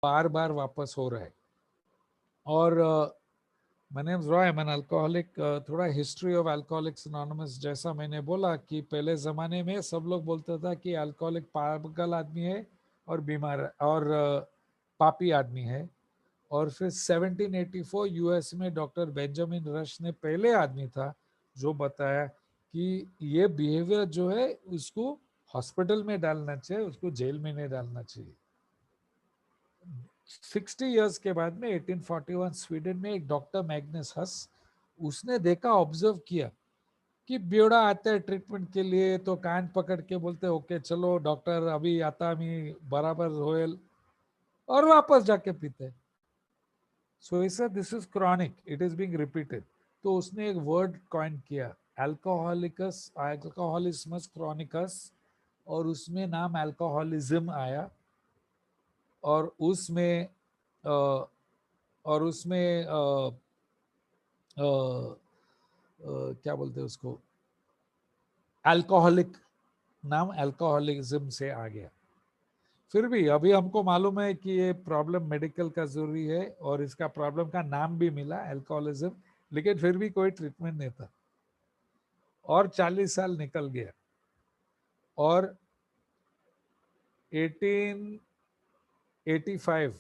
बार बार वापस हो रहा है। और my name is Roy, I'm an alcoholic. थोड़ा हिस्ट्री ऑफ अल्कोहलिक्स एनोनिमस, जैसा मैंने बोला कि पहले ज़माने में सब लोग बोलता था कि अल्कोहलिक पागल आदमी है और बीमार और पापी आदमी है। और फिर 1784 यूएस में डॉक्टर बेंजामिन रश ने पहले आदमी था जो बताया कि ये बिहेवियर जो है उसको हॉस्पिटल में डालना चाहिए, उसको जेल में नहीं डालना चाहिए। 60 इयर्स के बाद में 1841 स्वीडन में एक डॉक्टर मैग्नस हस, उसने देखा, ऑब्जर्व किया कि बेवड़ा आता है ट्रीटमेंट के लिए तो कान पकड़ के बोलते ओके चलो डॉक्टर अभी आता मी बराबर होएल, और वापस जाके पीते। सो इस this is chronic, it is being repeated. तो उसने एक वर्ड कॉइन किया, अल्कोहलिकस, अल्कोहलिस्मस क्रॉनिकस, और उसमें नाम अल्कोहलिज्म आया। और उसमें अ, और उसमें क्या बोलते हैं उसको, अल्कोहलिक नाम अल्कोहलिज्म से आ गया। फिर भी अभी हमको मालूम है कि ये प्रॉब्लम मेडिकल का जरूरी है और इसका प्रॉब्लम का नाम भी मिला अल्कोहलिज्म, लेकिन फिर भी कोई ट्रीटमेंट नहीं था। और 40 साल निकल गया और 1885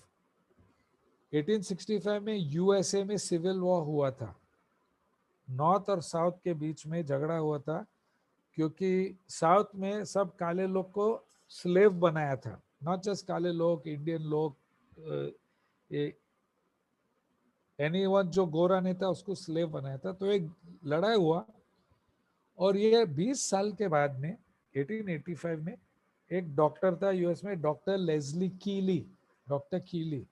1865 में यूएसए में सिविल वॉर हुआ था। नॉर्थ और साउथ के बीच में झगड़ा हुआ था क्योंकि साउथ में सब काले लोग को स्लेव बनाया था, नॉट जस्ट काले लोग, इंडियन लोग, एनीवन जो गोरा नहीं था उसको स्लेव बनाया था। तो एक लड़ाई हुआ और ये 20 साल के बाद में 1885 में एक डॉक्टर था यूएस में, डॉक्टर लेस्ली कीली, डॉक्टर कीली,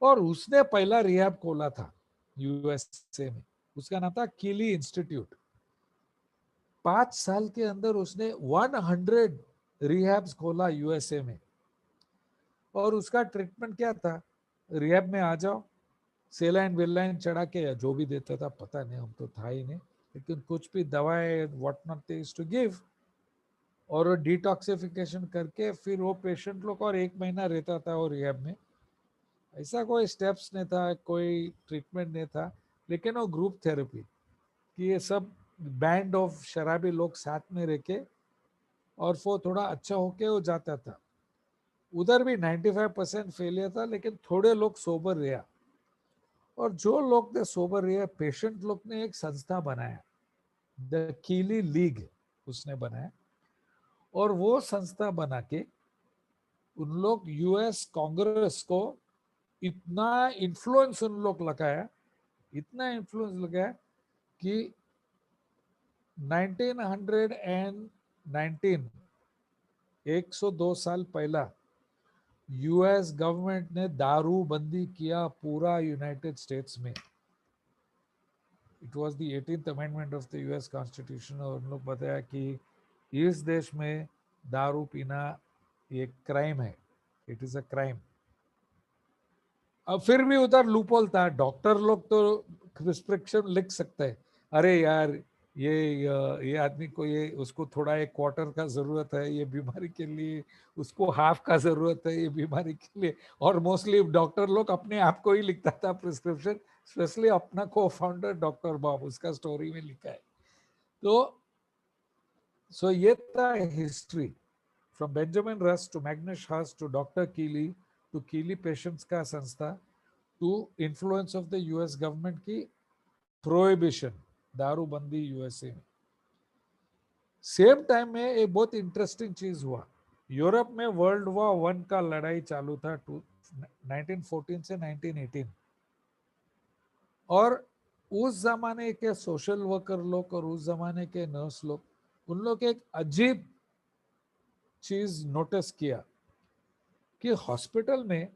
और उसने पहला रिहैब खोला था यूएसए में। उसका नाम था कीली इंस्टीट्यूट। 5 साल के अंदर उसने 100 रिहैब्स खोला यूएसए में। और उसका ट्रीटमेंट क्या था, रिहैब में आ जाओ, सेलाइन वेलाइन चढ़ा के या जो भी देता था पता नहीं, हम तो था ही नहीं, लेकिन कुछ भी दवाएं what not they used to give, और डिटॉक्सिफिकेशन करके फिर वो पेशेंट लोग और 1 महीना रहता था वो रिहैब में। ऐसा कोई स्टेप्स नहीं था, कोई ट्रीटमेंट नहीं था, लेकिन वो ग्रुप थेरेपी कि ये सब बैंड ऑफ शराबी लोग साथ में रह के और वो थोड़ा अच्छा होके वो जाता था। उधर भी 95% फेलियर था, लेकिन थोड़े लोग सोबर रहा। और जो लोग ने सोबर रहे, पेशेंट लोग ने एक संस्था बनाया, द कीली लीग उसने बनाया। और वो संस्था बना के उन लोग यूएस कांग्रेस को इतना इन्फ्लुएंस उन लोग लगाया, इतना इन्फ्लुएंस लगाया कि 1919, 102 साल पहला यूएस गवर्नमेंट ने दारू बंदी किया पूरा यूनाइटेड स्टेट्स में। It was the 18th amendment of the US constitution. और उन लोग बताया कि इस देश में दारू पीना एक क्राइम है, इट इज अ क्राइम। अब फिर भी उधर लूपहोल था, डॉक्टर लोग तो प्रिस्क्रिप्शन लिख सकते हैं, अरे यार ये आदमी को ये उसको थोड़ा एक क्वार्टर का जरूरत है ये बीमारी के लिए, उसको हाफ का जरूरत है ये बीमारी के लिए। और मोस्टली डॉक्टर लोग अपने आप को ही लिखता था प्रिस्क्रिप्शन, स्पेशली अपना को फाउंडर डॉक्टर बॉब, उसका स्टोरी में लिखा है। तो सो ये था history, from Benjamin Rush to Magnus Huss to doctor Keeley to Keeley patients का संस्था to influence of the US government की प्रोहिबिशन, दारूबंदी यूएसए में। सेम टाइम में एक बहुत इंटरेस्टिंग चीज हुआ, यूरोप में वर्ल्ड वॉर 1 का लड़ाई चालू था 1914 से 1918। और उस जमाने के सोशल वर्कर लोग और उस जमाने के नर्स लोग, उन लोग एक अजीब चीज नोटिस किया कि हॉस्पिटल में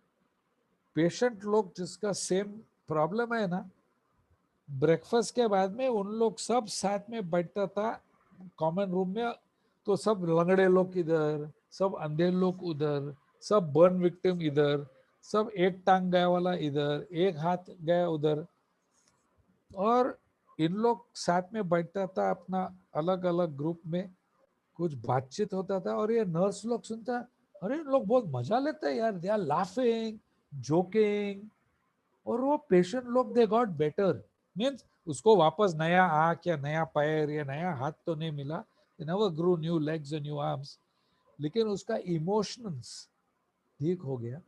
पेशेंट लोग जिसका सेम प्रॉब्लम है ना, ब्रेकफास्ट के बाद में उन लोग सब साथ में बैठता था कॉमन रूम में। तो सब लंगड़े लोग इधर, सब अंधे लोग उधर, सब बर्न विक्टिम इधर, सब एक टांग गया वाला इधर, एक हाथ गया उधर, और इन लोग साथ में बैठता था अपना अलग अलग ग्रुप में, कुछ बातचीत होता था। और ये नर्स लोग सुनता, अरे इन लोग बहुत मजा लेते हैं यार, दे आर लाफिंग, जोकिंग, और वो पेशेंट लोग दे गॉट बेटर, मीन्स उसको वापस नया आंख या नया पैर या नया हाथ तो नहीं मिला, never grew new legs and new arms, लेकिन उसका इमोशंस ठीक हो गया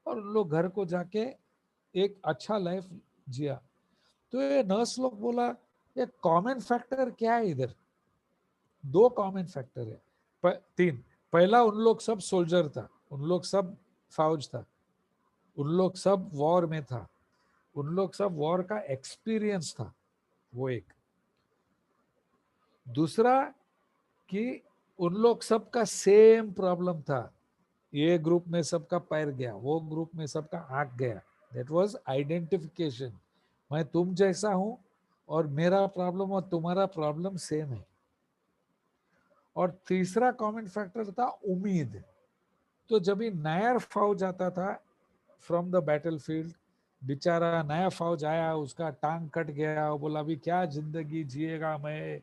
और उन लोग घर को जाके एक अच्छा लाइफ जिया। तो ये नर्स लोग बोला ये कॉमन फैक्टर क्या है इधर, दो कॉमन फैक्टर है, तीन। पहला, उन लोग सब सोल्जर था, उन लोग सब फौज था, उन लोग सब वॉर में था, उन लोग सब वॉर का एक्सपीरियंस था, वो एक। दूसरा कि उन लोग सबका सेम प्रॉब्लम था, ये ग्रुप में सबका पैर गया, वो ग्रुप में सबका आंख गया, दैट वाज आइडेंटिफिकेशन, मैं तुम जैसा हूं और मेरा प्रॉब्लम और तुम्हारा प्रॉब्लम सेम है। और तीसरा कॉमन फैक्टर था उम्मीद। तो जब भी नया फौज आता था फ्रॉम द बैटलफील्ड, बेचारा नया फौज आया, उसका टांग कट गया, वो बोला अभी क्या जिंदगी जिएगा मैं,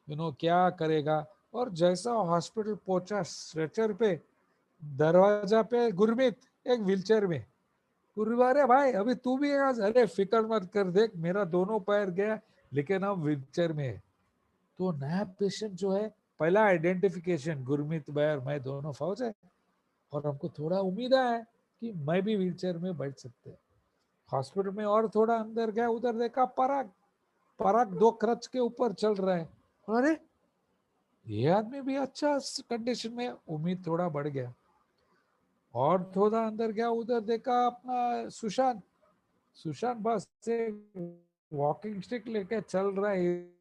क्या करेगा। और जैसा हॉस्पिटल पहुंचा स्ट्रेचर पे, दरवाजा पे गुरमीत एक व्हीलचेयर में, अरे भाई अभी तू भी है, अरे फिक्र मत कर, देख मेरा दोनों पैर गया लेकिन अब व्हीलचेयर में है। तो नया पेशेंट जो है, पहला आइडेंटिफिकेशन, गुरमीत भाई और मैं दोनों फौज है और हमको थोड़ा उम्मीद है कि मैं भी व्हीलचेयर में बैठ सकते हैं। हॉस्पिटल में और थोड़ा अंदर गया, उधर देखा पराग, पराग दो क्रच के ऊपर चल रहा है, अरे ये आदमी भी अच्छा कंडीशन में, उम्मीद थोड़ा बढ़ गया। और थोड़ा अंदर गया, उधर देखा अपना सुशांत, सुशांत बस से वॉकिंग स्टिक लेके चल रहा है,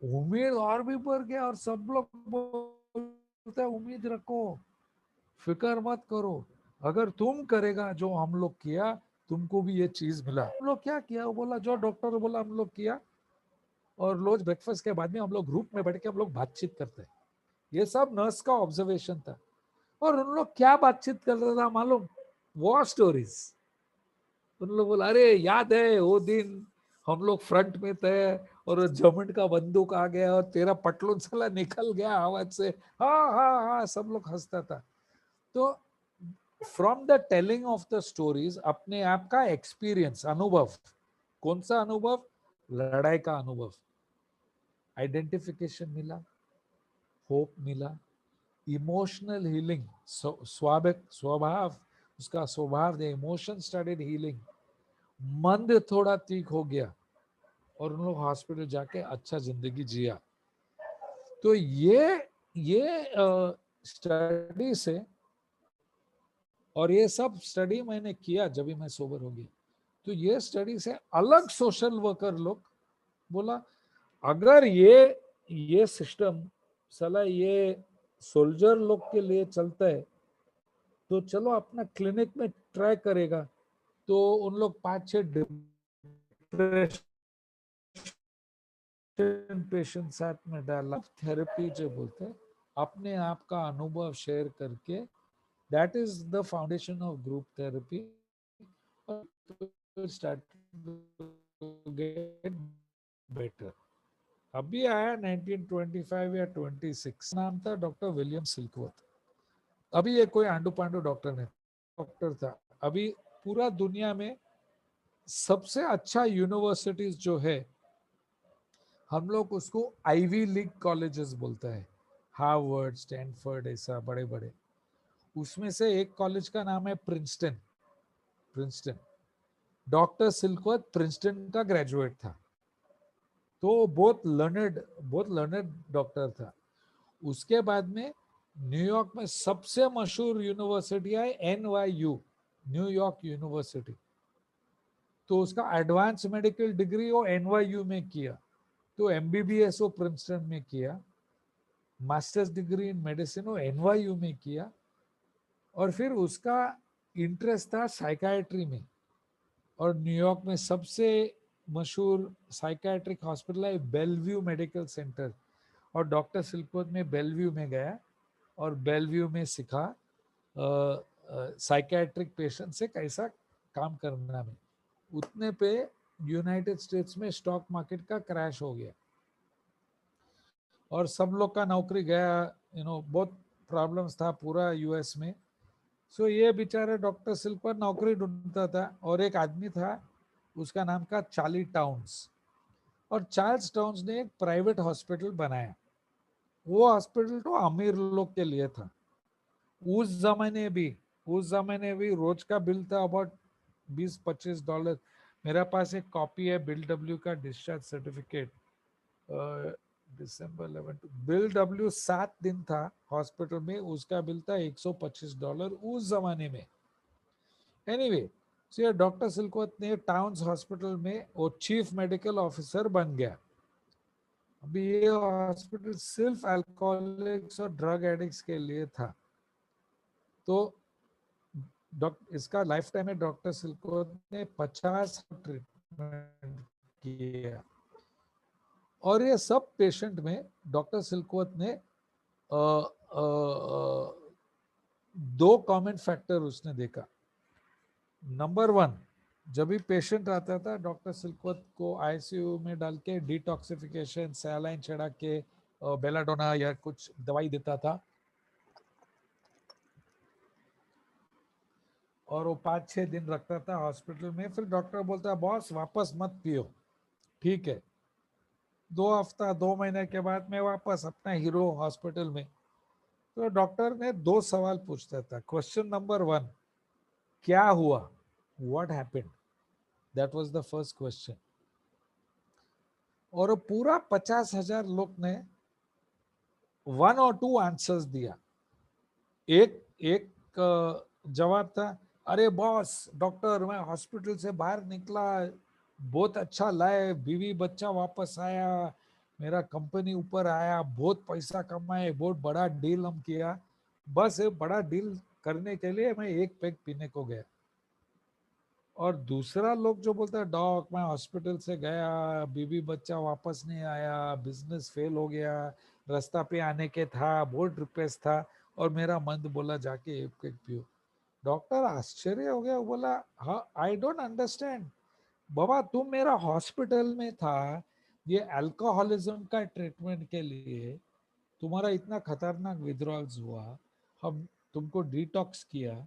उम्मीद और भी बढ़ गया। और सब लोग बोलते हैं उम्मीद रखो, फिक्र मत करो, अगर तुम करेगा जो हम लोग किया, तुमको भी ये चीज मिला। हम लोग क्या किया, वो बोला जो डॉक्टर बोला हम लोग किया, और रोज ब्रेकफास्ट के बाद में हम लोग ग्रुप में बैठ के हम लोग बातचीत करते हैं। ये सब नर्स का ऑब्जर्वेशन था। और उन लोग क्या बातचीत कर रहा था मालूम, वॉर स्टोरीज। उन लोग बोला अरे याद है वो दिन हम लोग फ्रंट में थे और जमंड का बंदूक आ गया और तेरा पटलून साला निकल गया आवाज से, हाँ हाँ हाँ, सब लोग हंसता था। तो from the telling of the stories, अपने आप का एक्सपीरियंस, अनुभव, कौन सा अनुभव, लड़ाई का अनुभव, आइडेंटिफिकेशन मिला, होप मिला, इमोशनल हीलिंग, स्वाभाविक स्वभाव, उसका स्वभाव, द इमोशन स्टार्टेड हीलिंग, मन थोड़ा ठीक हो गया और उन लोग हॉस्पिटल जाके अच्छा जिंदगी जिया। तो ये स्टडी से, और ये सब स्टडी मैंने किया जब भी मैं सोबर हो गया, तो ये स्टडी से अलग सोशल वर्कर लोग बोला अगर ये सिस्टम साला ये सोल्जर लोग के लिए चलता है तो चलो अपना क्लिनिक में ट्राई करेगा। तो उन लोग 5-6 डिप्रेशन पेशेंट साथ में डाला, थेरेपी जो बोलते हैं, अपने आप का अनुभव शेयर करके, that is the foundation of group therapy. Start get better. अभी आया 1925 या 26, नाम था डॉक्टर विलियम सिल्कवर्थ। अभी ये कोई आंडू पांडू डॉक्टर नहीं, डॉक्टर था। अभी पूरा दुनिया में सबसे अच्छा यूनिवर्सिटीज जो है, हम लोग उसको आईवी लीग कॉलेजेस बोलते हैं, हार्वर्ड, स्टैनफोर्ड, ऐसा बड़े बड़े। उसमें से एक कॉलेज का नाम है प्रिंसटन। प्रिंसटन, डॉक्टर सिल्कवर्थ प्रिंसटन का ग्रेजुएट था, तो बहुत लर्नड डॉक्टर था। उसके बाद में न्यूयॉर्क में सबसे मशहूर यूनिवर्सिटी है NYU, न्यूयॉर्क यूनिवर्सिटी। तो उसका एडवांस मेडिकल डिग्री वो NYU में किया, तो MBBS वो प्रिंसटन में किया, मास्टर्स डिग्री इन मेडिसिन वो NYU में किया। और फिर उसका इंटरेस्ट था साइकाइट्री में, और न्यूयॉर्क में सबसे मशहूर साइकाइट्रिक हॉस्पिटल है बेलव्यू मेडिकल सेंटर, और डॉक्टर सिल्कवर्थ में बेलव्यू में गया और बेलव्यू में सीखा साइकाइट्रिक पेशेंट से कैसा काम करना में। उतने पे यूनाइटेड स्टेट्स में स्टॉक मार्केट का क्रैश हो गया और सब लोग का नौकरी गया, बहुत प्रॉब्लम्स था पूरा US में। सो ये बेचारा डॉक्टर सिल्कवर नौकरी ढूंढता था, और एक आदमी था, उसका नाम था चार्ली टाउन्स। और चार्ल्स टाउन्स ने एक प्राइवेट हॉस्पिटल बनाया। वो हॉस्पिटल तो अमीर लोग के लिए था। उस जमाने भी रोज का बिल था अबाउट $20-25। मेरे पास एक कॉपी है बिल डब्ल्यू का, डिस्चार्ज सर्टिफिकेट, दिसंबर 11 बिल डब्ल्यू 7 दिन था हॉस्पिटल में, उसका बिल था $125 उस जमाने में। एनीवे, सो ये डॉक्टर सिल्कवर्थ ने टाउन्स हॉस्पिटल में वो चीफ मेडिकल ऑफिसर बन गया। अभी ये हॉस्पिटल सिर्फ अल्कोहलिक्स और ड्रग एडिक्ट्स के लिए था। तो इसका लाइफ टाइम में डॉक्टर सिल्कवर्थ ने 50 ट्रीटमेंट किया, और ये सब पेशेंट में डॉक्टर सिल्कवर्थ ने अ, दो कॉमन फैक्टर उसने देखा। नंबर 1, जब भी पेशेंट आता था डॉक्टर सिल्कवर्थ को आईसीयू में डाल के डिटॉक्सिफिकेशन, सैलाइन चढ़ा के बेलाडोना या कुछ दवाई देता था, और वो 5-6 दिन रखता था हॉस्पिटल में। फिर डॉक्टर बोलता है बॉस वापस मत पियो, ठीक है। 2 हफ्ता 2 महीने के बाद मैं वापस अपना हीरो हॉस्पिटल में। तो डॉक्टर ने 2 सवाल पूछता था। क्वेश्चन नंबर 1, क्या हुआ, what happened, that was the first question. और पूरा 50,000 लोग ने 1 और 2 आंसर्स दिया। एक एक जवाब था, अरे बॉस डॉक्टर मैं हॉस्पिटल से बाहर निकला, बहुत अच्छा लाए, बीवी बच्चा वापस आया, मेरा कंपनी ऊपर आया, बहुत पैसा कमाए, बहुत बड़ा डील हम किया, बस एक बड़ा डील करने के लिए मैं एक पैक पीने को गया। और दूसरा लोग जो बोलता है डॉक मैं हॉस्पिटल से गया, बीवी बच्चा वापस नहीं आया, बिजनेस फेल हो गया, रास्ता पे आने के था, बहुत रिक्वेस्ट था, और मेरा मन बोला जाके एक एक पियो। डॉक्टर आश्चर्य हो गया, बोला हाँ आई डोंट अंडरस्टैंड, बाबा तुम मेरा हॉस्पिटल में था, ये अल्कोहलिज्म का ट्रीटमेंट के लिए, तुम्हारा इतना खतरनाक विड्रॉल्स हुआ, हम तुमको डिटॉक्स किया,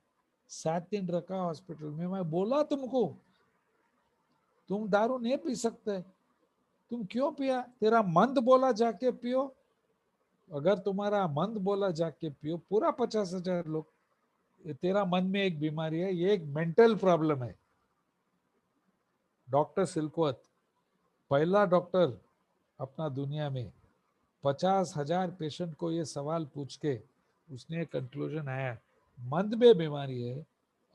7 दिन रखा हॉस्पिटल में, मैं बोला तुमको तुम दारू नहीं पी सकते, तुम क्यों पिया, तेरा मन बोला जाके पियो, अगर तुम्हारा मन बोला जाके पियो। पूरा 50,000 लोग, तेरा मन में एक बीमारी है, ये एक मेंटल प्रॉब्लम है। डॉक्टर सिल्कवर्थ पहला डॉक्टर अपना दुनिया में 50,000 पेशेंट को ये सवाल पूछ के उसने कंक्लूजन आया, मंद में बीमारी है,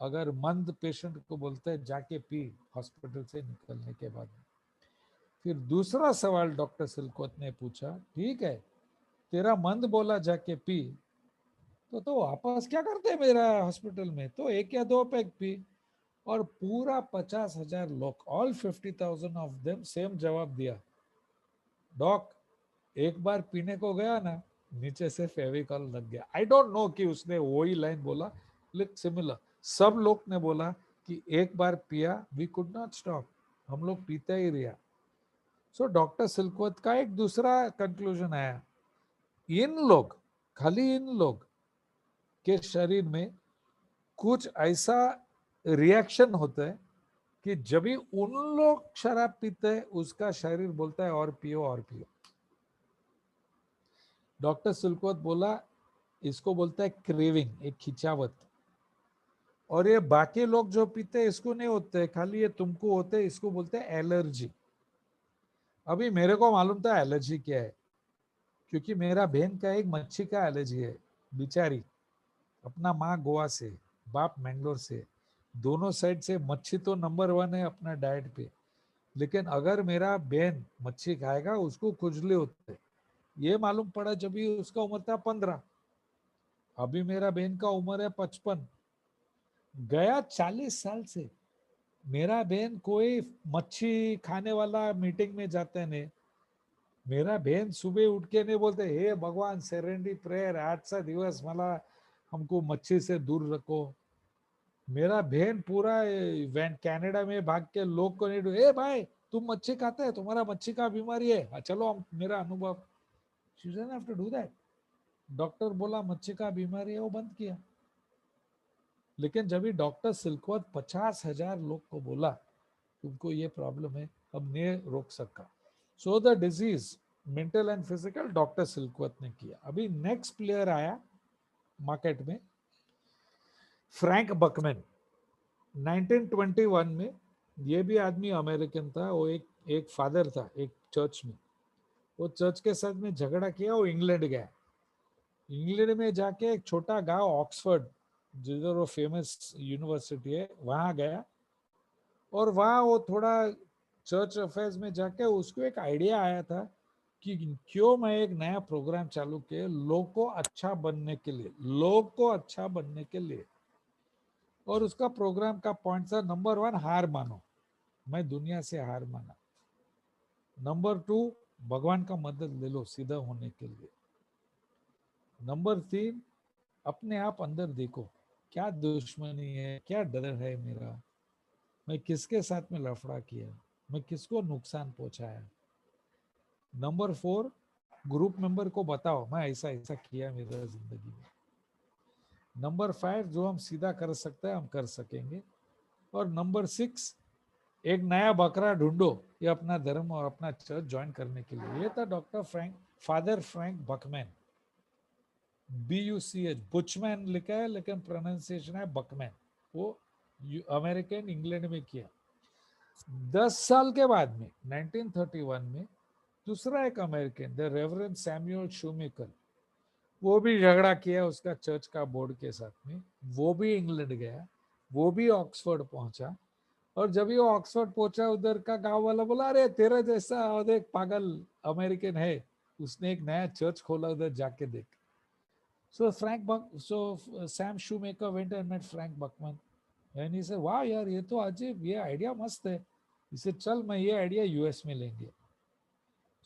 अगर मंद पेशेंट को बोलते हैं जाके पी हॉस्पिटल से निकलने के बाद। फिर दूसरा सवाल डॉक्टर सिल्कवर्थ ने पूछा, ठीक है तेरा मंद बोला जाके पी, तो वापस क्या करते मेरा हॉस्पिटल में, तो एक या दो पैक पी। और पूरा 50,000 लोग, ऑल 50,000 ऑफ देम सेम जवाब दिया, डॉक एक बार पीने को गया ना, नीचे से फेविकॉल लग गया। आई डोंट नो कि उसने वही लाइन बोला, लेकिन सिमिलर सब लोग ने बोला कि एक बार पिया वी कुड नॉट स्टॉप, हम लोग पीते ही रहा। सो डॉक्टर सिल्कवर्थ का एक दूसरा कंक्लूजन आया, इन लोग, खाली इन लोग के शरीर में कुछ ऐसा रिएक्शन होता है कि जब भी उन लोग शराब पीते हैं उसका शरीर बोलता है और पियो और पियो। डॉक्टर सिल्कवर्थ बोला इसको बोलता है क्रेविंग, एक खिंचावत। और ये बाकी लोग जो पीते हैं इसको नहीं होते, खाली ये तुमको होते हैं, इसको बोलते हैं एलर्जी। अभी मेरे को मालूम था एलर्जी क्या है, क्योंकि मेरा बहन का एक मच्छी का एलर्जी है, बिचारी, अपना माँ गोवा से, बाप मैंगलोर से, दोनों साइड से मच्छी तो नंबर 1 है अपना डाइट पे। लेकिन अगर मेरा बहन मच्छी खाएगा उसको खुजली होते, ये मालूम पड़ा जब भी उसका उम्र था 15। अभी मेरा बहन का उम्र है 55। गया 40 साल से मेरा बहन कोई मच्छी खाने वाला मीटिंग में जाते नहीं, मेरा बहन सुबह उठ के नहीं बोलते हे भगवान सेरेंडी प्रेयर आजचा दिवस मला हमको मच्छी से दूर रखो। मेरा बहन पूरा कनाडा में भाग के लोग को नहीं, ए भाई तुम मच्छी खाते हैं, तुम्हारा मच्छी का बीमारी है, चलो हम मेरा अनुभव, she doesn't have to do that. Doctor बोला मच्छी का बीमारी है, वो बंद किया। लेकिन जब ही डॉक्टर सिलकवर्थ 50,000 लोग को बोला तुमको ये प्रॉब्लम है, अब नहीं रोक सका। So the disease mental and physical doctor Silkworth ने किया। अभी नेक्स्ट प्लेयर आया मार्केट में, फ्रैंक बकमैन। 1921 में, ये भी आदमी अमेरिकन था, वो एक फादर था एक चर्च में। वो चर्च के साथ में झगड़ा किया, वो इंग्लैंड गया। इंग्लैंड में जाके एक छोटा गांव ऑक्सफोर्ड, जिधर वो फेमस यूनिवर्सिटी है, वहां गया। और वहाँ वो थोड़ा चर्च अफेयर्स में जाके उसको एक आइडिया आया था कि क्यों मैं एक नया प्रोग्राम चालू किया लोग को अच्छा बनने के लिए, लोग को अच्छा बनने के लिए। और उसका प्रोग्राम का पॉइंट था, नंबर 1 हार मानो, मैं दुनिया से हार माना। नंबर 2 भगवान का मदद ले लो सीधा होने के लिए। नंबर 3 अपने आप अंदर देखो, क्या दुश्मनी है, क्या डर है मेरा, मैं किसके साथ में लफड़ा किया, मैं किसको नुकसान पहुंचाया। नंबर 4 ग्रुप मेंबर को बताओ मैं ऐसा ऐसा किया मेरा जिंदगी में। नंबर 5 जो हम सीधा कर सकते हैं हम कर सकेंगे। और नंबर 6 एक नया बकरा ढूंढो ये अपना धर्म और अपना चर्च ज्वाइन करने के लिए। ये था doctor Frank, father Frank Buchman. BUCH, Buchman लिखा है लेकिन प्रोनाउंसिएशन है बकमैन। वो अमेरिकन इंग्लैंड में किया। 10 साल के बाद में 1931 में दूसरा एक American, the reverend Samuel shoemaker, वो भी झगड़ा किया उसका चर्च का बोर्ड के साथ में। वो भी इंग्लैंड गया, वो भी ऑक्सफोर्ड पहुंचा। और जब ये ऑक्सफोर्ड पहुंचा, उधर का गांव वाला बोला अरे तेरा जैसा और एक पागल अमेरिकन है, उसने एक नया चर्च खोला, उधर जाके देख। So Sam Shoemaker went and met Frank Buchman and he said वाह यार ये तो अजीब, ये आइडिया मस्त है, इसे चल मैं ये आइडिया यूएस में लेंगे।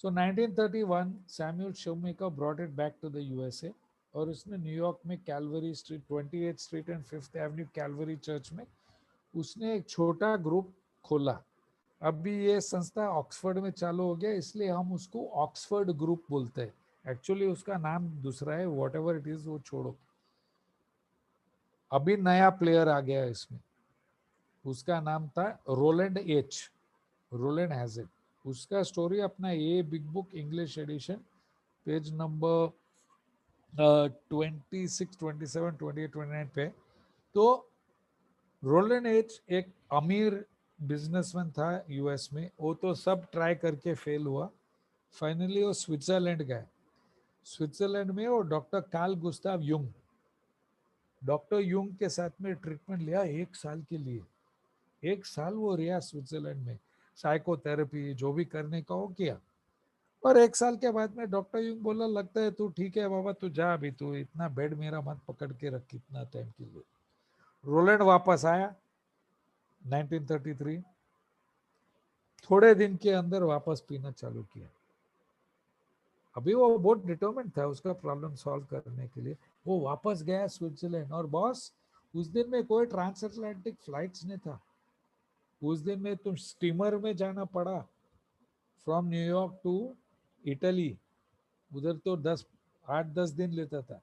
So 1931 Samuel shoemaker brought it back to the USA और उसने न्यूयॉर्क में Calvary street, 28th street and 5th Avenue Calvary church में उसने एक छोटा ग्रुप खोला। अभी ये संस्था ऑक्सफोर्ड में चालू हो गया, इसलिए हम उसको ऑक्सफोर्ड ग्रुप बोलते हैं। एक्चुअली उसका नाम दूसरा है, वॉट एवर इट इज वो छोड़ो। अभी नया प्लेयर आ गया है इसमें, उसका नाम था रोलैंड एच, रोलैंड हैजेड। उसका स्टोरी अपना ये big book English edition page number 26, 27, 28, 29 पे। तो रोलैंड एच एक अमीर बिजनेसमैन था यूएस में, वो तो सब ट्राई करके फेल हुआ। फाइनली वो स्विट्जरलैंड गए। स्विट्जरलैंड में वो doctor Carl Gustav Jung, doctor Jung के साथ में ट्रीटमेंट लिया 1 साल के लिए। 1 साल वो रिया स्विट्जरलैंड में, साइकोथेरेपी जो भी करने का वो किया। और 1 साल के बाद में डॉक्टर युंग बोला लगता है तू ठीक है बाबा, तू जा, अभी तू इतना बेड मेरा मत पकड़ के रख इतना टाइम के लिए। रोलैंड वापस आया 1933, थोड़े दिन के अंदर वापस पीना चालू किया। अभी वो बहुत डिटर्मिन्ड था उसका प्रॉब्लम सॉल्व करने के लिए। वो वापस गया स्विट्जरलैंड, और बॉस उस दिन में कोई ट्रांस अटलांटिक फ्लाइट्स नहीं था। उस दिन में तुम स्टीमर में जाना पड़ा फ्रॉम न्यूयॉर्क टू इटली, उधर तो 8-10 दिन लेता था।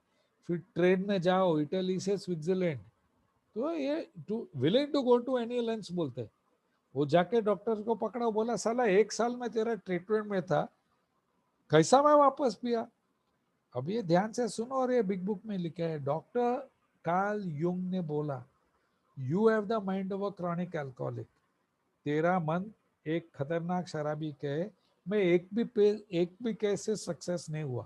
फिर ट्रेन में जाओ इटली से स्विट्जरलैंड। तो ये too willing to go to any lens बोलते। वो जाके डॉक्टर को पकड़ा, बोला साला 1 साल में तेरा ट्रीटमेंट में था, कैसा मैं वापस पिया। अब ये ध्यान से सुनो, और ये बिग बुक में लिखा है, डॉक्टर कार्ल युंग ने बोला you have the mind of a chronic alcoholic, तेरा मन एक खतरनाक शराबी के। मैं एक भी केस से सक्सेस नहीं हुआ।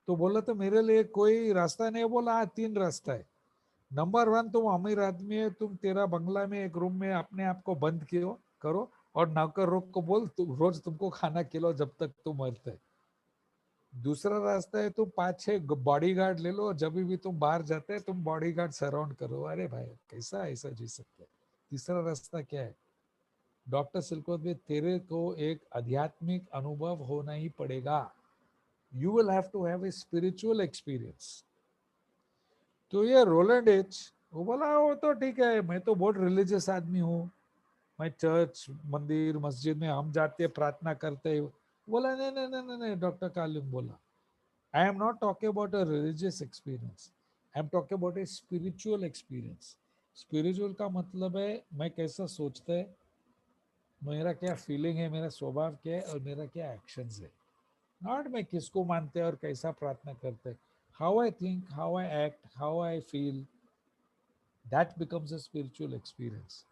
तो बोला तो मेरे लिए कोई रास्ता नहीं है। बोला हाँ 3 रास्ता है। नंबर 1, तुम अमीर आदमी है, तुम तेरा बंगला में एक रूम में अपने आप को बंद कियो करो और नौकर रोक को बोल रोज तुमको खाना खिलाओ जब तक तुम मरते। दूसरा रास्ता है तुम 5-6 बॉडीगार्ड ले लो और जब भी तुम बाहर जाते हैं तुम बॉडीगार्ड सराउंड करो। अरे भाई कैसा ऐसा जी सकते हैं। तीसरा रास्ता क्या है, डॉक्टर सिलकोत में तेरे को एक आध्यात्मिक अनुभव होना ही पड़ेगा। You will have to have a spiritual experience. तो ये रोलैंड एच, वो बोला वो तो ठीक है, मैं तो बहुत रिलीजियस आदमी हूँ, मैं चर्च मंदिर मस्जिद में हम जाते प्रार्थना करते हैं। बोला नहीं नहीं नहीं नहीं, डॉक्टर कालिम बोला I am not talking about a religious experience, I am talking about A spiritual experience. Spiritual का मतलब है मैं कैसा सोचता है, मेरा क्या फीलिंग है, मेरा स्वभाव क्या है और मेरा क्या एक्शंस है. नॉट मैं किसको मानते हैं और कैसा प्रार्थना करते हैं. How I think, how I act, how I feel, that becomes a spiritual experience.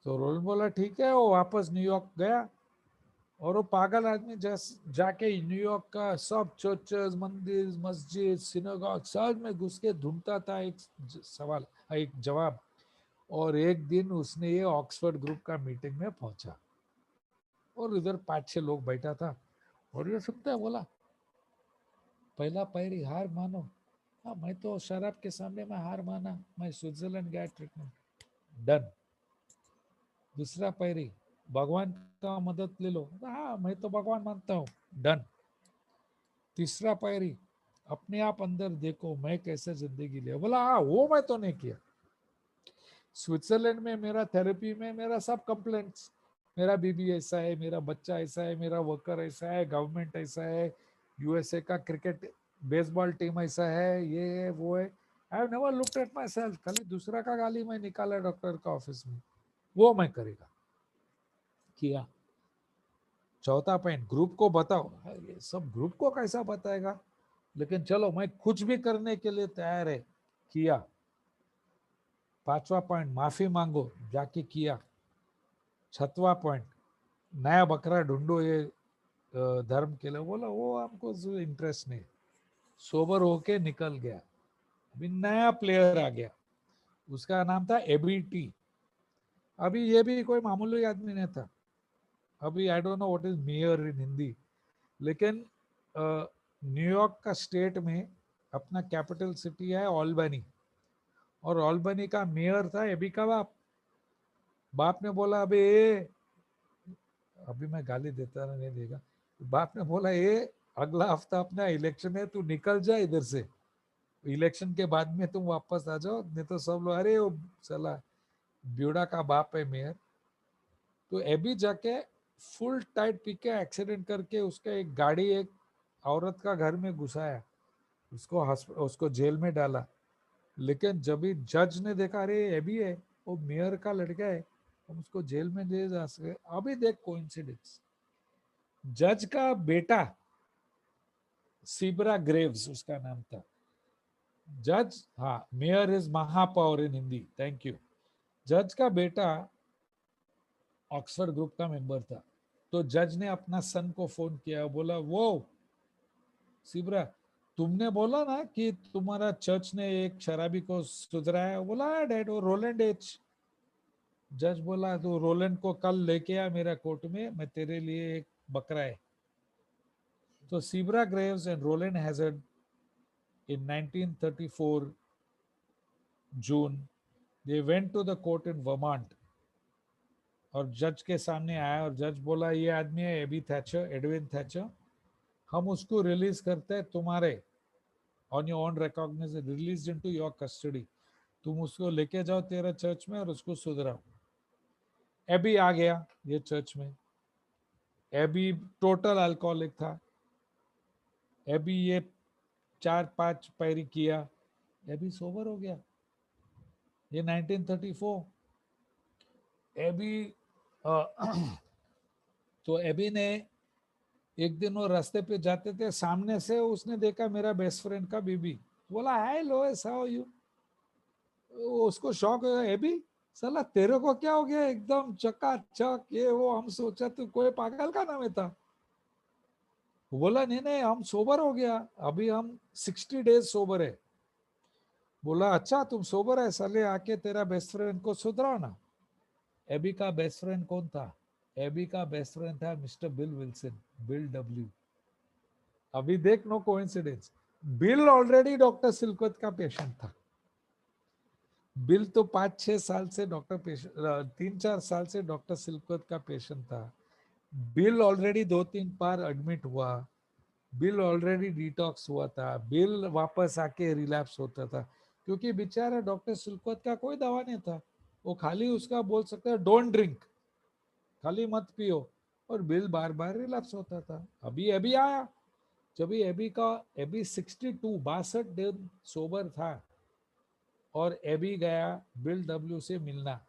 तो रोलन बोला ठीक है. वो वापस न्यूयॉर्क गया और वो पागल आदमी जाके न्यूयॉर्क का सब चर्चेस, मंदिर, मस्जिद, सिनेगॉग सब में घुस के ढूंढता था एक सवाल, एक जवाब. और एक दिन उसने ये ऑक्सफोर्ड ग्रुप का मीटिंग में पहुंचा और इधर 5-6 लोग बैठा था. और ये सुनता है, बोला पहला पैरी हार मानो. हाँ, मैं तो शराब के सामने में हार माना, मैं स्विट्जरलैंड गया ट्रीटमेंट, डन. दूसरा पैरी भगवान का मदद ले लो. हाँ, मैं तो भगवान मानता हूँ, डन. तीसरा पैरी अपने आप अंदर देखो मैं कैसे जिंदगी लिया. बोला हाँ, वो मैं तो नहीं किया. स्विट्जरलैंड में मेरा थेरेपी में मेरा सब कंप्लेंट्स, मेरा बीबी ऐसा है, मेरा बच्चा ऐसा है, मेरा वर्कर ऐसा है, गवर्नमेंट ऐसा है, यूएसए का क्रिकेट बेसबॉल टीम ऐसा है, ये है वो है. I have never looked at my self. खाली दूसरा का गाली मैं निकाला डॉक्टर का ऑफिस में, वो मैं करेगा, किया. चौथा पॉइंट, ग्रुप को बताओ. ये सब ग्रुप को कैसा बताएगा, लेकिन चलो मैं कुछ भी करने के लिए तैयार है, किया. पांचवा पॉइंट, माफी मांगो, जाके किया. छठवा पॉइंट, नया बकरा ढूंढो ये धर्म के लिए. बोला वो हमको इंटरेस्ट नहीं. सोबर होके निकल गया. अभी नया प्लेयर आ गया, उसका नाम था एबीटी. अभी ये भी कोई मामूली आदमी नहीं था. अभी I don't know what is mayor in Hindi, लेकिन न्यूयॉर्क का स्टेट में अपना कैपिटल सिटी है ऑल्बनी, और ऑल्बनी का मेयर था एबी का बाप. बाप ने बोला अबे अभी मैं गाली देता नहीं देगा. बाप ने बोला ये अगला हफ्ता अपना इलेक्शन है, तू निकल जा इधर से, इलेक्शन के बाद में तुम वापस आ जाओ, नहीं तो सब लोग अरे वो चला ब्यूडा का बाप है मेयर. तो एबी जाके फुल टाइट पी के एक्सीडेंट करके उसका एक गाड़ी एक औरत का घर में घुसाया, उसको जेल में डाला. लेकिन जब भी जज ने देखा अरे एबी है, वो मेयर का लड़का है, हम उसको जेल में ले जा सके. अभी देख कोइंसिडेंस, जज का बेटा सिब्रा ग्रेव्स उसका नाम था. जज, हाँ, मेयर इज महापौर इन हिंदी, थैंक यू. जज का बेटा ऑक्सफोर्ड ग्रुप का मेंबर था. तो जज ने अपना सन को फोन किया, बोला वो सिब्रा, तुमने बोला ना कि तुम्हारा चर्च ने एक शराबी को सुधराया. बोला डैड वो रोलैंड एच. जज बोला तो रोलैंड को कल लेके आ मेरा कोर्ट में, मैं तेरे लिए एक बकरा है. तो Cebra Graves and Roland Hazard in 1934 June they went to the court in Vermont. और जज के सामने आया और जज बोला ये आदमी है एबी थैचर, एडविन थैचर, हम उसको रिलीज करते हैं तुम्हारे on your own recognition, release into your custody, तुम उसको लेके जाओ तेरा चर्च में और उसको सुधराओ. एबी आ गया ये चर्च में. एबी टोटल अल्कोहलिक था. एबी ये 4-5 पैरी किया, एबी सोबर हो गया. ये 1934. एबी तो एबी ने एक दिन वो रास्ते पे जाते थे, सामने से उसने देखा मेरा बेस्ट फ्रेंड का बीबी. बोला हाय लोएस, हाउ यू. उसको शौक हो गया, एबी साला तेरे को क्या हो गया, एकदम चकाचक ये वो, हम सोचा तू कोई पागल का नाम था. बोला नहीं नहीं हम सोबर हो गया, अभी हम 60 डेज सोबर है. बोला अच्छा तुम सोबर है, साले आके तेरा बेस्ट फ्रेंड को सुधराओ ना. एबी का बेस्ट फ्रेंड कौन था, एबी का बेस्ट फ्रेंड था mister Bill Wilson, Bill W. अभी देख no coincidence, Bill already doctor Silkworth का पेशेंट था. बिल तो 5-6 साल से डॉक्टर पेशेंट, 3-4 साल से डॉक्टर सिलकत का पेशेंट था. बिल ऑलरेडी 2-3 बार एडमिट हुआ. बिल ऑलरेडी डिटॉक्स हुआ था. बिल वापस आके रिलैप्स होता था, क्योंकि बेचारा डॉक्टर सिलकत का कोई दवा नहीं था. वो खाली उसका बोल सकता है डोंट ड्रिंक, खाली मत पियो, और बिल बार बार रिलैप्स होता था. अभी अभी आया जब एबी 62 दिन सोबर था और एबी गया बिल डब्ल्यू से मिलना।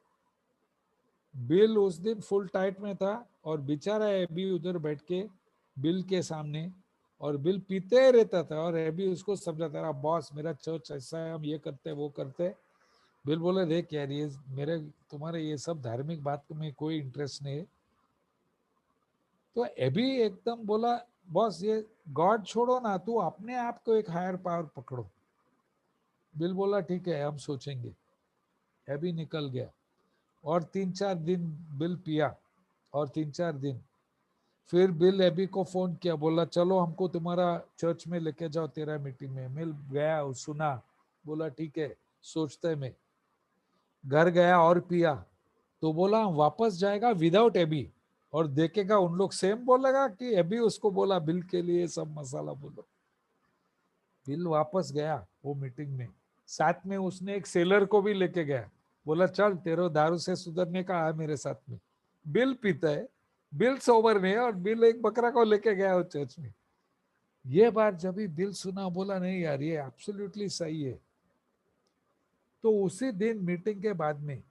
बिल उस दिन फुल टाइट में था और बेचारा एबी उधर बैठ के बिल के सामने, और बिल पीते रहता था और एबी उसको समझाता रहा, बॉस मेरा चर्च ऐसा है, हम ये करते वो करते। बिल बोले देख यार, ये मेरे तुम्हारे ये सब धार्मिक बात में कोई इंटरेस्ट नहीं है। तो एबी एकदम बोला, बॉस ये गॉड छोड़ो ना, तू अपने आप को एक हायर पावर पकड़ो। बिल बोला ठीक है हम सोचेंगे। एबी निकल गया और 3-4 दिन बिल पिया, और 3-4 दिन फिर बिल एबी को फोन किया, बोला चलो हमको तुम्हारा चर्च में लेके जाओ तेरा मीटिंग में। मिल गया, सुना, बोला ठीक है सोचते में। घर गया और पिया, तो बोला वापस जाएगा विदाउट एबी और देखेगा उन लोग सेम बोलेगा कि एबी उसको बोला बिल के लिए सब मसाला बोलो। बिल वापस गया वो मीटिंग में, साथ में उसने एक सेलर को भी लेके गया, बोला चल तेरे दारू से सुधरने का है मेरे साथ में। बिल पीता है, बिल सोबर नहीं है, और बिल एक बकरा को लेके गया वो चर्च में। ये बात जब भी बिल सुना, बोला नहीं यार ये एब्सोल्युटली सही है। तो उसी दिन मीटिंग के बाद में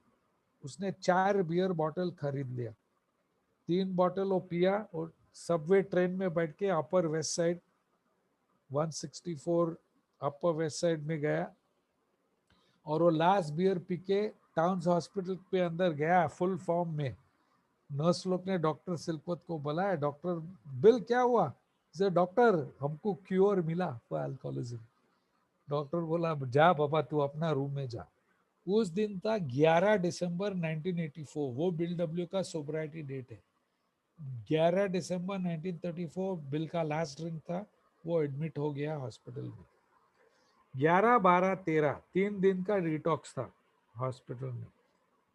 उसने 4 बियर बॉटल खरीद लिया, 3 बॉटल वो पिया और सबवे ट्रेन में बैठ के अपर वेस्ट साइड 164 अपर वेस्ट साइड में गया, और वो लास्ट बियर पी के टाउन्स हॉस्पिटल पे अंदर गया फुल फॉर्म में। नर्स लोग ने डॉक्टर सिलपत को बुलाया, डॉक्टर बिल क्या हुआ, से डॉक्टर हमको क्योर मिला फॉर अल्कोहलिज्म। डॉक्टर बोला जा बाबा तू अपना रूम में जा। उस दिन था 11 दिसंबर 1984, वो बिल डब्ल्यू का सोब्राइटी डेट है। 11 दिसंबर 1934 बिल का लास्ट ड्रिंक था, वो एडमिट हो गया हॉस्पिटल में। 11, 12, 13 3 दिन का डिटॉक्स था हॉस्पिटल में।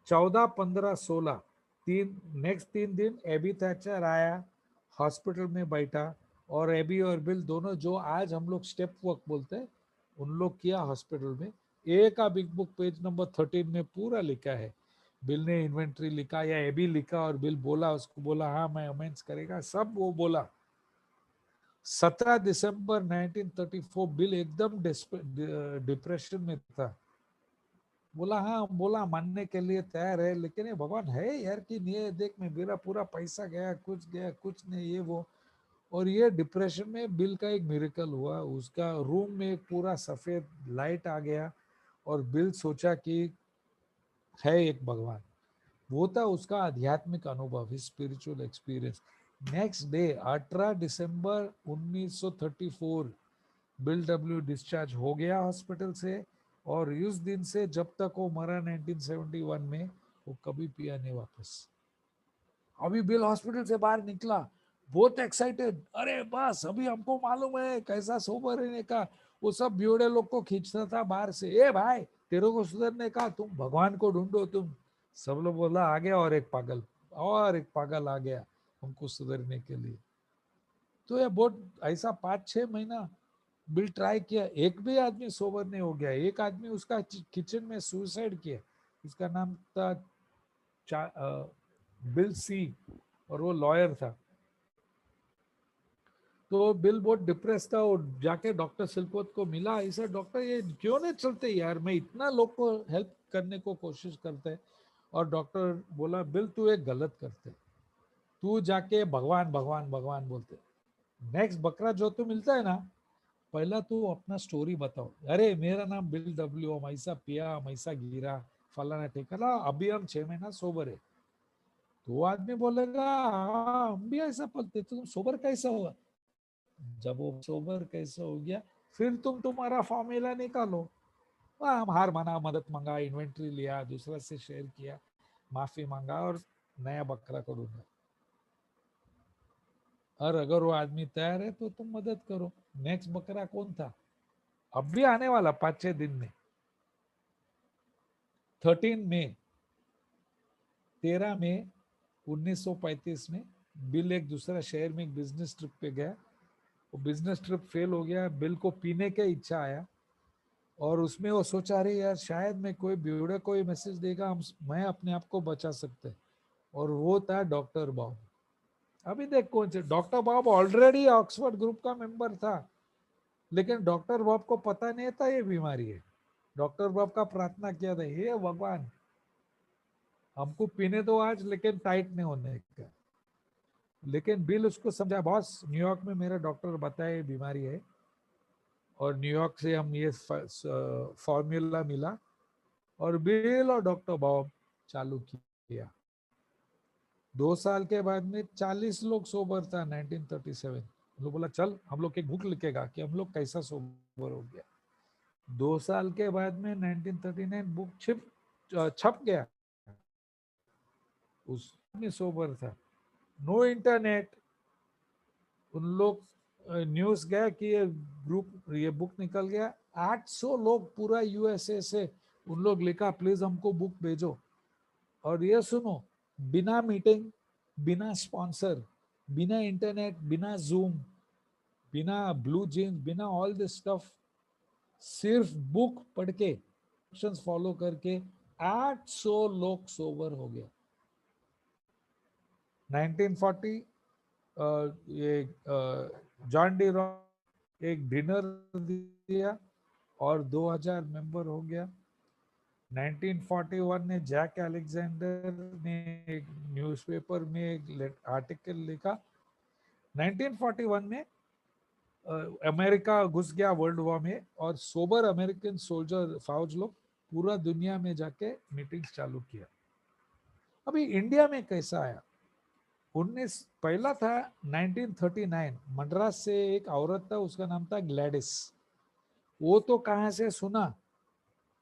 14, 15, 16 नेक्स्ट 3 दिन एबी थैचर आया हॉस्पिटल में बैठा, और एबी और बिल दोनों जो आज हम लोग स्टेप वर्क बोलते हैं उन लोग किया हॉस्पिटल में। ए का बिग बुक पेज नंबर 13 में पूरा लिखा है। बिल ने इन्वेंट्री लिखा या एबी लिखा, और बिल बोला उसको, बोला हाँ मैं अमेंस करेगा, सब वो बोला। 17 दिसंबर 1934 बिल एकदम डिप्रेशन में था, बोला हाँ, बोला मानने के लिए तैयार है, लेकिन ये भगवान है यार कि नहीं है, देख मैं मेरा पूरा पैसा गया कुछ नहीं ये वो। और ये डिप्रेशन में बिल का एक मिरेकल हुआ, उसका रूम में एक पूरा सफेद लाइट आ गया, और बिल सोचा कि है एक भगवान। वो था उसका आध्यात्मिक अनुभव, स्पिरिचुअल एक्सपीरियंस। नेक्स्ट डे 18 दिसंबर 1934 बिल डब्ल्यू डिस्चार्ज हो गया हॉस्पिटल से, और उस दिन से जब तक वो मरा 1971 में, वो कभी पिया नहीं वापस। अभी बिल हॉस्पिटल से बाहर निकला, बहुत एक्साइटेड, अरे बस अभी हमको मालूम है कैसा सोबर रहने का। वो सब ब्यूढ़े लोग को खींचता था बाहर से, ए भाई तेरे को सुधरने का, तुम भगवान को ढूंढो तुम। सब लोग बोला आ गया, और एक पागल आ गया हमको सुधरने के लिए। तो ये बहुत ऐसा 5-6 महीना बिल ट्राई किया, एक भी आदमी सोबर नहीं हो गया। एक आदमी उसका किचन में सुसाइड किया, उसका नाम था बिल सी, और वो लॉयर था। तो बिल बहुत डिप्रेस था, और जाके डॉक्टर सिलकोत को मिला, ऐसा डॉक्टर ये क्यों नहीं चलते यार, मैं इतना लोग को हेल्प करने को कोशिश करते। और डॉक्टर बोला बिल तू एक गलत करते, तू जाके भगवान भगवान भगवान बोलते। नेक्स्ट बकरा जो तू मिलता है ना, पहला तू अपना स्टोरी बताओ, अरे मेरा नाम बिल डब्ल्यू, हम ऐसा पिया हम ऐसा गिरा फलाना ठिकाना, अभी हम 6 महीना सोबर है। तो आदमी बोलेगा हाँ हम भी ऐसा पलते, तो तुम सोबर कैसा होगा। जब वो सोबर कैसे हो गया, फिर तुम तुम्हारा फॉर्मूला निकालो। हम हार माना, मदद मांगा, इन्वेंट्री लिया, दूसरा से शेयर किया, माफी मांगा, और नया बकरा को ढूंढा। और अगर वो आदमी तैयार है तो तुम मदद करो। नेक्स्ट बकरा कौन था, अब भी आने वाला 5-6 दिन में। 13 मई 1935 में बिल एक दूसरा शहर में एक बिजनेस ट्रिप पे गया। वो बिजनेस ट्रिप फेल हो गया, बिल को पीने की इच्छा आया, और उसमें वो सोचा रही यार शायद मैं कोई ब्यूरो को मैसेज देगा, हम मैं अपने आप को बचा सकते। और वो था डॉक्टर बॉब। अभी देख कौन से, doctor Bob already Oxford group का मेंबर था, लेकिन डॉक्टर बॉब को पता नहीं था ये बीमारी है। डॉक्टर बॉब का प्रार्थना किया था, हे भगवान हमको पीने दो आज, लेकिन टाइट नहीं होने का। लेकिन बिल उसको समझा, बॉस न्यूयॉर्क में मेरा डॉक्टर बताया ये बीमारी है, और न्यूयॉर्क से हम ये फॉर्मूला मिला, और बिल और डॉक्टर बॉब चालू किया। 2 साल के बाद में 40 लोग सोबर था 1937। हम लोग बोला चल हम लोग एक बुक लिखेगा कि हम लोग कैसा सोबर हो गया। 2 साल के बाद में 1939 बुक छप गया, उसमें सोबर था। नो इंटरनेट, उन लोग न्यूज गया कि ये बुक निकल गया। 800 लोग पूरा यूएसए से उन लोग लिखा प्लीज हमको बुक भेजो। और ये सुनो, बिना मीटिंग, बिना स्पॉन्सर, बिना इंटरनेट, बिना जूम, बिना ब्लू जीन्स, बिना ऑल दिस स्टफ, सिर्फ बुक पढ़ के इंस्ट्रक्शंस फॉलो करके 800 लोग सोबर हो गया। 1940 ये जॉन डी रॉक एक डिनर दिया और 2000 मेंबर हो गया। 1941 में जैक अलेक्जेंडर ने एक न्यूज़पेपर में एक आर्टिकल लिखा। 1941 में अमेरिका घुस गया वर्ल्ड वॉर में, और सोबर अमेरिकन सोल्जर फौज लोग पूरा दुनिया में जाके मीटिंग्स चालू किया। अभी इंडिया में कैसा आया? 19 पहला था 1939, मद्रास से एक औरत था, उसका नाम था ग्लैडिस। वो तो कहाँ से सुना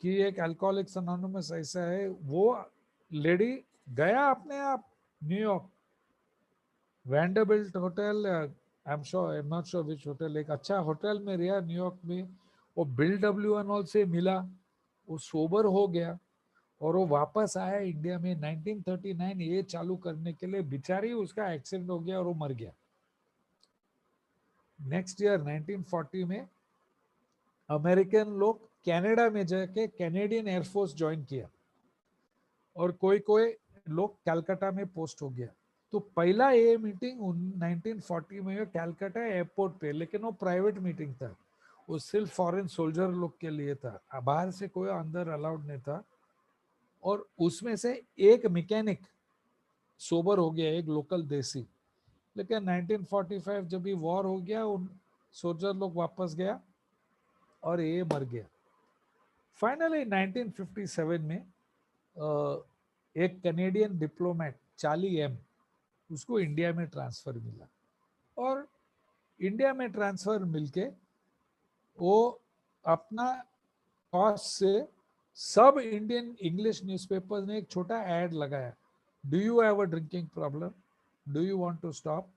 कि एक अल्कोहलिक्स अनोनिमस ऐसा है, वो लेडी गया अपने आप New York, Vanderbilt hotel, I am not sure which hotel, एक अच्छा होटल में रहा न्यूयॉर्क में। वो बिल डब्ल्यू एन ऑल से मिला, वो सोबर हो गया, और वो वापस आया इंडिया में 1939 ये चालू करने के लिए। बेचारी उसका एक्सीडेंट हो गया और वो मर गया। नेक्स्ट ईयर 1940 में अमेरिकन लोग कनाडा में जाके कैनेडियन एयरफोर्स ज्वाइन किया, और कोई कोई लोग कलकत्ता में पोस्ट हो गया। तो पहला ये मीटिंग 1940 में कलकत्ता एयरपोर्ट पे, लेकिन वो प्राइवेट मीटिंग था, वो सिर्फ फॉरेन सोल्जर लोग के लिए था, बाहर से कोई अंदर अलाउड नहीं था। और उसमें से एक मैकेनिक सोबर हो गया, एक लोकल देसी। लेकिन 1945 जब भी वॉर हो गया, उन सोल्जर लोग वापस गया और ये मर गया। फाइनली 1957 में एक कैनेडियन डिप्लोमेट चार्ली एम, उसको इंडिया में ट्रांसफर मिला, और इंडिया में ट्रांसफर मिलके वो अपना कॉस्ट से सब इंडियन इंग्लिश न्यूज़पेपर ने एक छोटा एड लगाया, do you have a drinking problem, do you want to stop,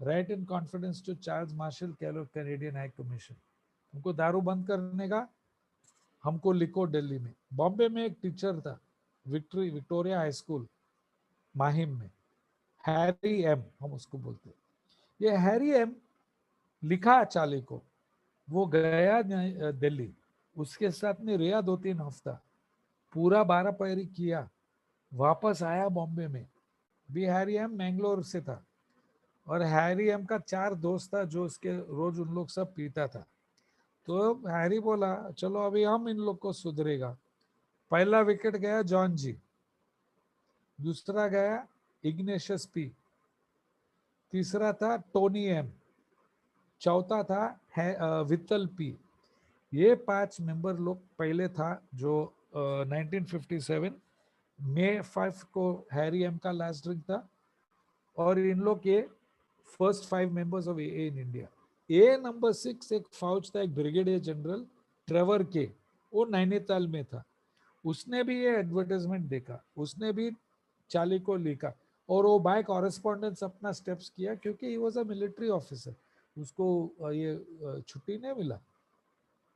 right in confidence to Charles Marshall Callow Canadian high commission. हमको दारू बंद करने का हमको लिखो दिल्ली में। बॉम्बे में एक टीचर था, विक्टोरिया हाई स्कूल माहिम में, हैरी एम हम उसको बोलते। ये हैरी एम लिखा चाली को, वो गया दिल्ली, उसके साथ में रिया 2-3 हफ्ता, पूरा 12 पैरी किया, वापस आया बॉम्बे में भी। हैरी एम मैंगलोर से था, और हैरी एम का 4 दोस्त था जो उसके रोज उन लोग सब पीता था। तो हैरी बोला चलो अभी हम इन लोग को सुधरेगा। पहला विकेट गया जॉन जी, दूसरा गया इग्नेशियस पी, तीसरा था टोनी एम, चौथा था वित्तल पी। ये 5 मेंबर लोग पहले था जो 1957 मई 5 को हैरी एम का लास्ट ड्रिंक था, और इन लोग ये first 5 members of A in India. A number 6 एक फौज था, एक ब्रिगेडियर जनरल ट्रेवर के, वो नैनीताल में था। उसने भी ये एडवर्टाइजमेंट देखा, उसने भी चाली को लिखा, और वो बाय कॉरेस्पॉन्डेंस अपना स्टेप्स किया, क्योंकि he was a military officer, उसको ये छुट्टी नहीं मिला।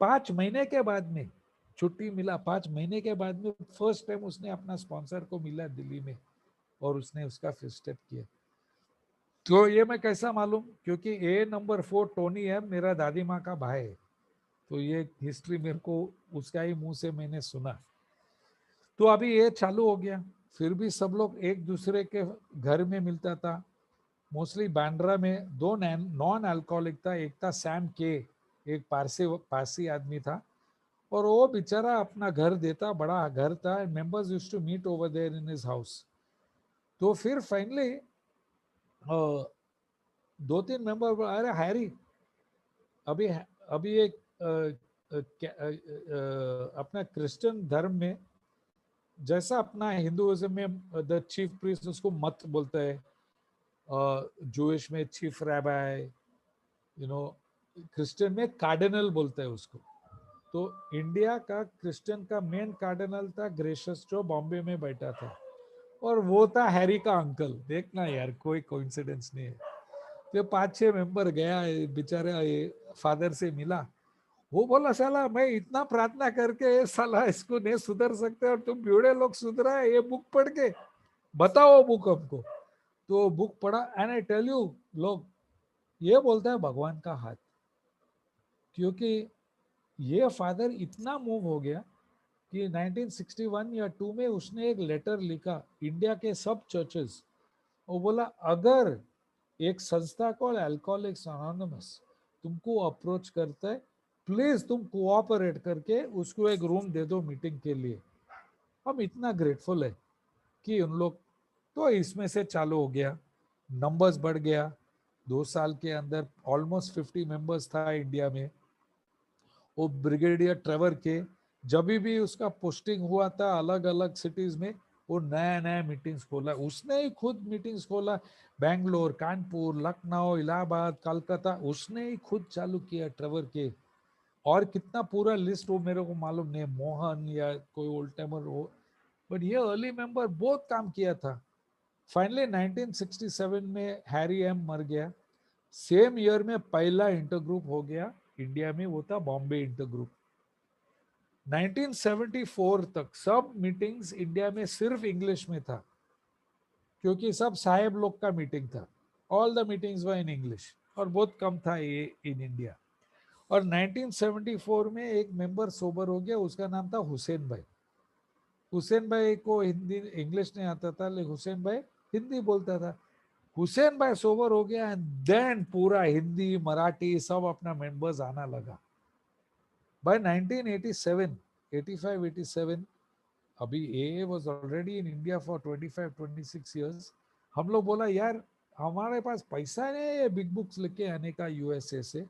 5 महीने के बाद में छुट्टी मिला, 5 महीने के बाद में फर्स्ट टाइम उसने अपना स्पॉन्सर को मिला दिल्ली में, और उसने उसका फिर स्टेप किया। तो ये मैं कैसा मालूम, क्योंकि ए नंबर 4 टोनी है, मेरा दादी माँ का भाई है, तो ये हिस्ट्री मेरे को उसका ही मुंह से मैंने सुना। तो अभी ये चालू हो गया, फिर भी सब लोग एक दूसरे के घर में मिलता था, मोस्टली बांद्रा में दो नॉन अल्कोहलिक था, एक था सैम के, एक पारसी आदमी था, और वो बेचारा अपना घर देता, बड़ा घर था, members used to meet over there in his house. तो फिर फाइनली दो तीन मेंबर, अरे हैरी, अभी अभी एक अपना क्रिश्चियन धर्म में जैसा अपना हिंदुइज्म में द चीफ प्रीस्ट उसको मत बोलता है, जूइश में चीफ रैबाई, यू नो, क्रिश्चियन में कार्डिनल बोलता है उसको। तो इंडिया का क्रिश्चियन का मेन कार्डिनल था ग्रेशियस, जो बॉम्बे में बैठा था, और वो था हैरी का अंकल। देखना यार, कोई कोइंसिडेंस नहीं है। तो 5-6 मेंबर गया, बेचारा ये फादर से मिला, वो बोला साला मैं इतना प्रार्थना करके साला इसको नहीं सुधर सकते, और तुम ब्यूढ़े लोग सुधरा है, ये बुक पढ़ के बताओ बुक हमको। तो बुक पढ़ा, एंड आई टेल यू, लोग ये बोलता है भगवान का हाथ, क्योंकि ये फादर इतना मूव हो गया कि 1961 या 2 में उसने एक लेटर लिखा इंडिया के सब चर्चेस। वो बोला अगर एक संस्था को अल्कोहलिक्स अनोनिमस तुमको अप्रोच करता है, प्लीज तुम कोऑपरेट करके उसको एक रूम दे दो मीटिंग के लिए। हम इतना ग्रेटफुल है कि उन लोग, तो इसमें से चालू हो गया, नंबर्स बढ़ गया। 2 साल के अंदर ऑलमोस्ट 50 मेंबर्स था इंडिया में। वो ब्रिगेडियर ट्रेवर के जब भी उसका पोस्टिंग हुआ था अलग अलग सिटीज में, वो नया नया मीटिंग्स खोला, उसने ही खुद मीटिंग्स खोला, बेंगलोर, कानपुर, लखनऊ, इलाहाबाद, कलकत्ता, उसने ही खुद चालू किया ट्रेवर के। और कितना पूरा लिस्ट वो मेरे को मालूम नहीं, मोहन या कोई ओल्ड टाइमर हो, बट ये अर्ली मेंबर बहुत काम किया था। फाइनली 1967 में हैरी एम मर गया। सेम ईयर में पहला इंटरग्रुप हो गया इंडिया में, वो था बॉम्बे इंटरग्रुप। 1974 तक सब मीटिंग्स इंडिया में सिर्फ इंग्लिश में था, क्योंकि सब साहेब लोग का मीटिंग था। All the meetings were in English, और बहुत कम था ये इन इंडिया। और 1974 में एक मेंबर सोबर हो गया, उसका नाम था हुसैन भाई। हुसैन भाई को हिंदी इंग्लिश नहीं आता था, लेकिन हुसैन भाई हिंदी बोलता था। हुसैन भाई सोबर हो गया, एंड देन पूरा हिंदी मराठी सब अपना मेंबर्स आना लगा। बाय 1987, 85, 87, अभी ए was already in India for 25-26 years. हम लोग बोला यार हमारे पास पैसा नहीं है बिग बुक्स लेके आने का यूएसए से,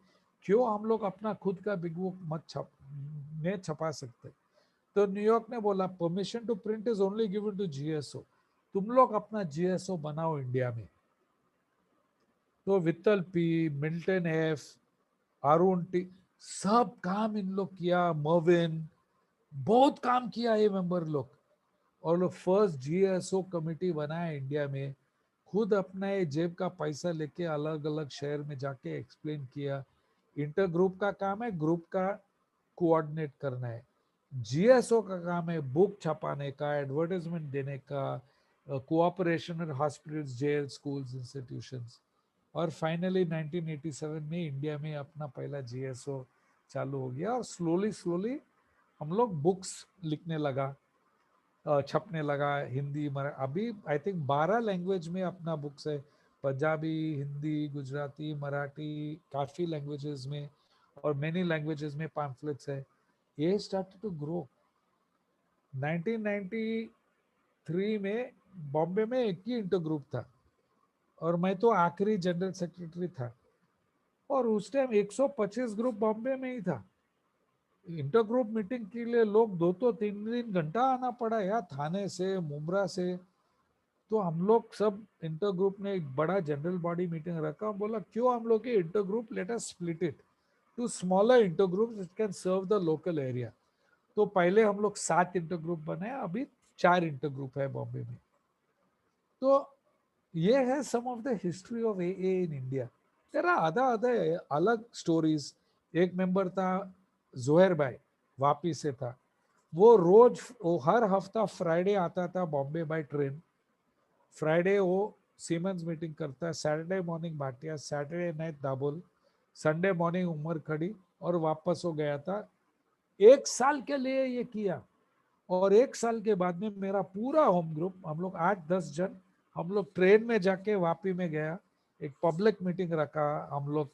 क्यों हम लोग अपना खुद का बिग बुक मत छपा सकते। तो न्यूयॉर्क ने बोला permission to print is only given to GSO, तुम लोग अपना जीएसओ बनाओ इंडिया में। तो Vittal P, Milton F, Arun T, सब काम इन लोग किया, मर्विन, बहुत काम किया ये मेंबर लोग। और लोग फर्स्ट जीएसओ कमेटी बनाया इंडिया में, खुद अपना ये जेब का पैसा लेके अलग अलग शहर में जाके एक्सप्लेन किया। इंटर ग्रुप का काम है ग्रुप का कोऑर्डिनेट करना है, जीएसओ का काम है बुक छपाने का, एडवर्टाइजमेंट देने का, cooperation with hospitals, jail, schools, institutions. और फाइनली 1987 में इंडिया में अपना पहला जीएसओ चालू हो गया, और स्लोली स्लोली हम लोग बुक्स लिखने लगा, छपने लगा, हिंदी अभी आई थिंक 12 लैंग्वेज में अपना बुक्स है, पंजाबी, हिंदी, गुजराती, मराठी, काफ़ी लैंग्वेजेस में, और मेनी लैंग्वेजेस में पैम्फलेट्स है। ये स्टार्टेड टू ग्रो। 1993 में बॉम्बे में एक ही इंटर ग्रुप था, और मैं तो आखिरी जनरल सेक्रेटरी था, और उस टाइम 125 ग्रुप बॉम्बे में ही था। इंटर ग्रुप मीटिंग के लिए लोग 2-3 घंटा आना पड़ा यार, थाने से, मुमरा से। तो हम लोग सब इंटर ग्रुप ने एक बड़ा जनरल बॉडी मीटिंग रखा, बोला क्यों हम लोग के inter group, let us split it to smaller inter group which can serve the local area. तो पहले हम लोग 7 इंटर ग्रुप बनाए, अभी 4 इंटर ग्रुप है बॉम्बे में। तो ये है some of the history of A in India. तेरा आधा आधा अलग स्टोरीज। एक मेंबर था जोहर भाई, वापी से था, वो हर हफ्ता फ्राइडे आता था बॉम्बे बाय ट्रेन। फ्राइडे वो सीमेंस मीटिंग करता है, Saturday morning Bhatia, Saturday night Dabhol, Sunday morning Umarkhadi, और वापस हो गया था। 1 साल के लिए ये किया, और 1 साल के बाद में मेरा पूरा होम ग्रुप, हम लोग 8-10 जन, हम लोग ट्रेन में जाके वापी में गया, एक पब्लिक मीटिंग रखा, हम लोग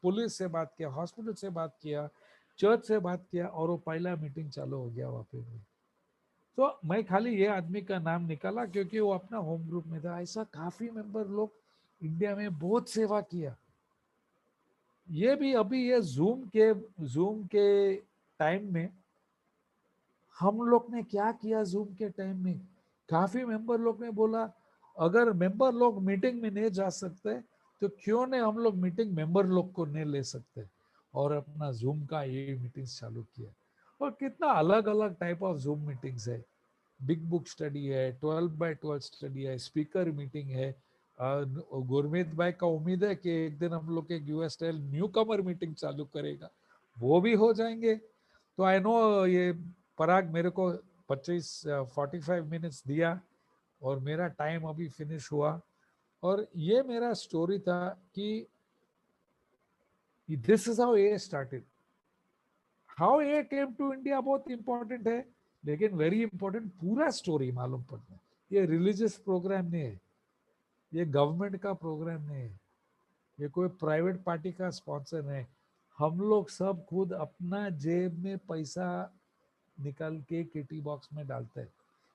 पुलिस से बात किया, हॉस्पिटल से बात किया, चर्च से बात किया, और वो पहला मीटिंग चालू हो गया वहाँ पे भी। तो मैं खाली ये आदमी का नाम निकाला क्योंकि वो अपना होम ग्रुप में था। ऐसा काफी मेंबर लोग इंडिया में बहुत सेवा किया। ये भी अभी ये जूम के टाइम में हम लोग ने क्या किया, जूम के टाइम में काफी मेंबर लोग ने बोला अगर मेंबर लोग मीटिंग में नहीं जा सकते तो क्यों नहीं हम लोग मीटिंग मेंबर लोग को नहीं ले सकते, और अपना जूम का ये मीटिंग्स चालू किया। और कितना अलग अलग टाइप ऑफ जूम मीटिंग्स है, बिग बुक स्टडी है, 12x12 स्टडी है, स्पीकर मीटिंग है। गुरमीत भाई का उम्मीद है कि एक दिन हम लोग एक यूएस स्टाइल न्यू कमर मीटिंग चालू करेगा, वो भी हो जाएंगे। तो आई नो ये पराग मेरे को 45 दिया और मेरा टाइम अभी फिनिश हुआ। और ये मेरा स्टोरी था कि this is how A started. How A came to India बहुत इंपॉर्टेंट है, लेकिन वेरी इंपॉर्टेंट पूरा स्टोरी मालूम पड़ना है। ये रिलीजियस प्रोग्राम नहीं है, ये गवर्नमेंट का प्रोग्राम नहीं है, ये कोई प्राइवेट पार्टी का स्पॉन्सर नहीं है। हम लोग सब खुद अपना जेब में पैसा निकाल के किटी बॉक्स में डालते हैं।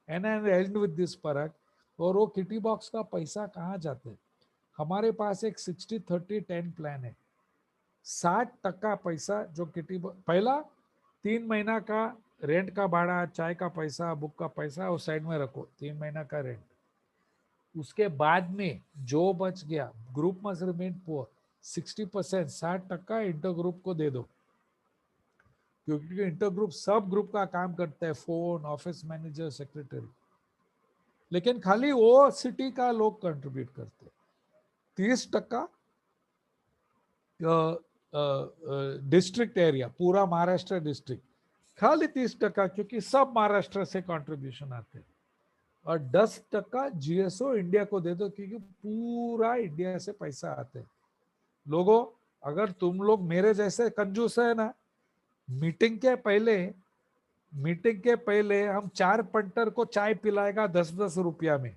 And I and with this परक। और वो किटी बॉक्स का पैसा कहाँ जाते हैं? हमारे पास एक 60-30-10 प्लान है। 60% पैसा जो किटी पहला 3 महीना का रेंट का भाड़ा, चाय का पैसा, बुक का पैसा वो साइड में रखो, 3 महीना का रेंट। उसके बाद में जो बच गया group must remain poor, 60%, 60% inter group को दे दो, क्योंकि इंटर ग्रुप सब ग्रुप का काम करता है, फोन, ऑफिस मैनेजर, सेक्रेटरी। लेकिन खाली वो सिटी का लोग कंट्रीब्यूट करते हैं। 30% डिस्ट्रिक्ट एरिया, पूरा महाराष्ट्र डिस्ट्रिक्ट, खाली 30%, क्योंकि सब महाराष्ट्र से कंट्रीब्यूशन आते हैं। और 10% जीएसओ इंडिया को दे दो, क्योंकि पूरा इंडिया से पैसा आते हैं। लोगों, अगर तुम लोग मेरे जैसे कंजूस है ना, मीटिंग के पहले हम 4 पंटर को चाय पिलाएगा 10-10 रुपया में,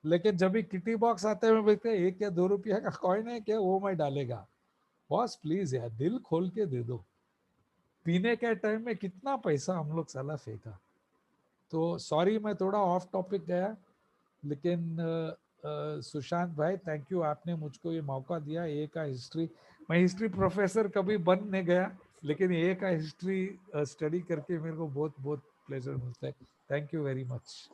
लेकिन जब भी किटी बॉक्स आते हैं बोलते हैं 1 या 2 रुपया का कॉइन है क्या, वो मैं डालेगा। बॉस प्लीज यार, दिल खोल के दे दो। पीने के टाइम में कितना पैसा हम लोग साला फेंका। तो सॉरी मैं थोड़ा ऑफ टॉपिक गया, लेकिन सुशांत भाई थैंक यू, आपने मुझको ये मौका दिया। ए का हिस्ट्री, मैं हिस्ट्री प्रोफेसर कभी बन नहीं गया, लेकिन ए का हिस्ट्री स्टडी करके मेरे को बहुत बहुत प्लेजर मिलता है। Thank you very much.